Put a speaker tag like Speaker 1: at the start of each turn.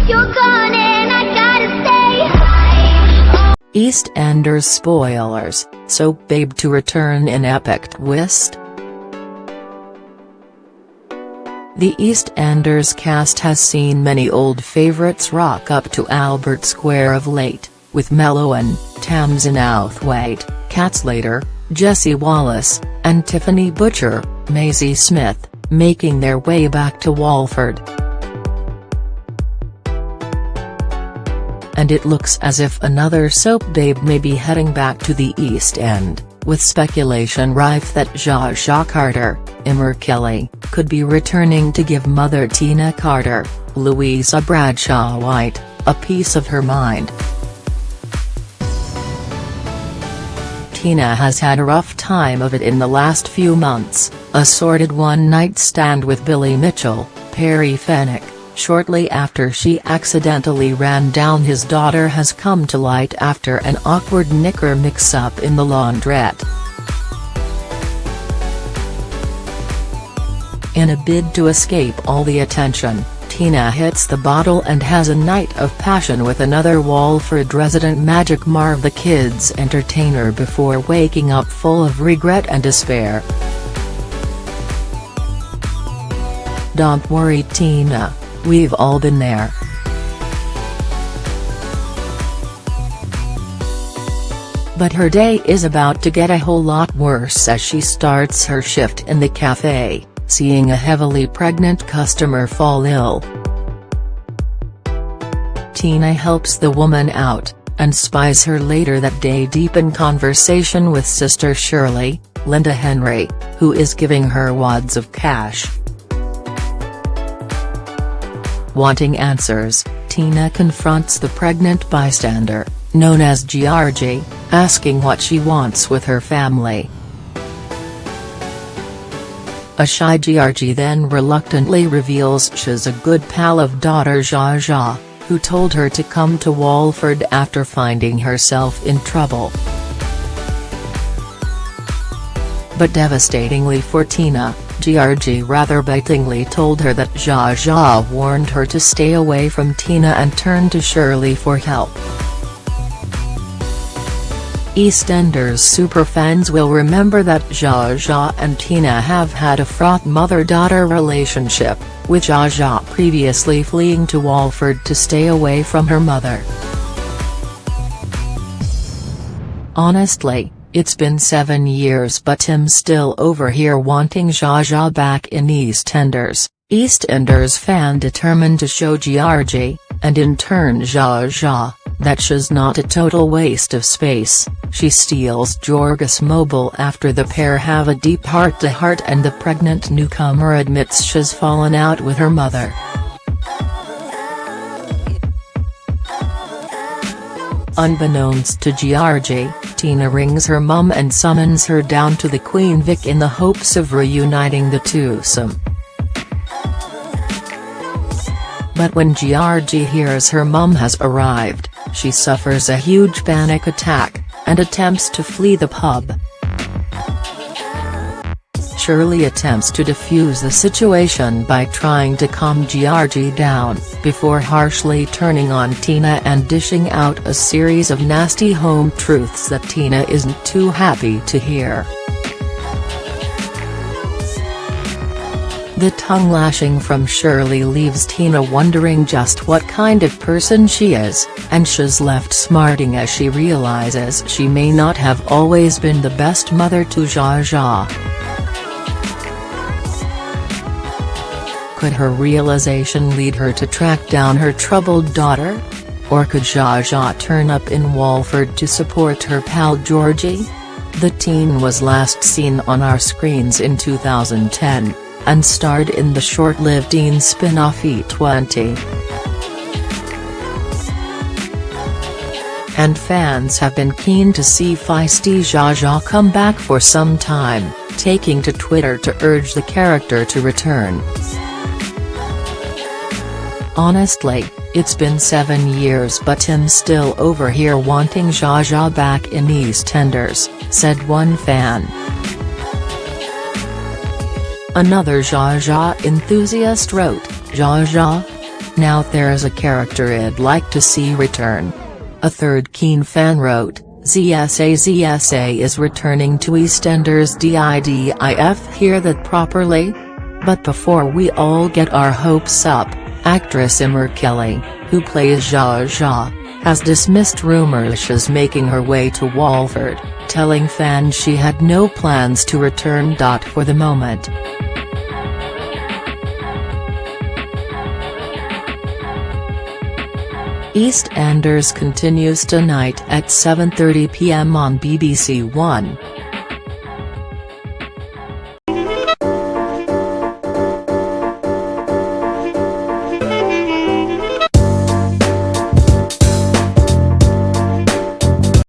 Speaker 1: You're gone and I gotta stay.
Speaker 2: EastEnders spoilers, Soap Babe to return in epic twist? The EastEnders cast has seen many old favourites rock up to Albert Square of late, with Mello and Tamsin Outhwaite, Kat Slater, Jessie Wallace, and Tiffany Butcher, Maisie Smith, making their way back to Walford. And it looks as if another soap babe may be heading back to the East End, with speculation rife that Zsa Zsa Carter, Emer Kelly, could be returning to give mother Tina Carter, Louisa Bradshaw White, a piece of her mind. Tina has had a rough time of it in the last few months, a sordid one-night stand with Billy Mitchell, Perry Fenwick, shortly after she accidentally ran down his daughter has come to light after an awkward knicker mix-up in the laundrette. In a bid to escape all the attention, Tina hits the bottle and has a night of passion with another Walford resident, Magic Marv the kids' entertainer, before waking up full of regret and despair. "Don't worry, Tina, we've all been there. But her day is about to get a whole lot worse as she starts her shift in the cafe, seeing a heavily pregnant customer fall ill. Tina helps the woman out, and spies her later that day deep in conversation with sister Shirley, Linda Henry, who is giving her wads of cash. Wanting answers, Tina confronts the pregnant bystander, known as Georgie, asking what she wants with her family. A shy Georgie then reluctantly reveals she's a good pal of daughter Zsa Zsa, who told her to come to Walford after finding herself in trouble. But devastatingly for Tina, Georgie rather bitingly told her that Zsa Zsa warned her to stay away from Tina and turn to Shirley for help. EastEnders superfans will remember that Zsa Zsa and Tina have had a fraught mother-daughter relationship, with Zsa Zsa previously fleeing to Walford to stay away from her mother. "Honestly, it's been 7 years but I'm still over here wanting Zsa Zsa back in EastEnders," EastEnders fan determined to show Georgie, and in turn Zsa Zsa, that she's not a total waste of space. She steals Jorgis Mobile after the pair have a deep heart-to-heart and the pregnant newcomer admits she's fallen out with her mother. Unbeknownst to Georgie, Tina rings her mum and summons her down to the Queen Vic in the hopes of reuniting the twosome. But when Georgie hears her mum has arrived, she suffers a huge panic attack, and attempts to flee the pub. Shirley attempts to defuse the situation by trying to calm Georgie down, before harshly turning on Tina and dishing out a series of nasty home truths that Tina isn't too happy to hear. The tongue-lashing from Shirley leaves Tina wondering just what kind of person she is, and she's left smarting as she realizes she may not have always been the best mother to Zsa Zsa. Could her realization lead her to track down her troubled daughter? Or could Zsa Zsa turn up in Walford to support her pal Georgie? The teen was last seen on our screens in 2010. And starred in the short-lived teen spin-off E20. And fans have been keen to see feisty Zsa Zsa come back for some time, taking to Twitter to urge the character to return. "Honestly, it's been 7 years but I'm still over here wanting Zsa Zsa back in EastEnders," said one fan. Another Zsa Zsa enthusiast wrote, "Zsa Zsa? Now there's a character I'd like to see return. A third keen fan wrote, Zsa Zsa is returning to EastEnders. Did hear that properly? But before we all get our hopes up, actress Emma Kelly, who plays Zsa Zsa, has dismissed rumors she's making her way to Walford, telling fans she had no plans to return. For the moment. EastEnders continues tonight at 7:30 p.m. on BBC One.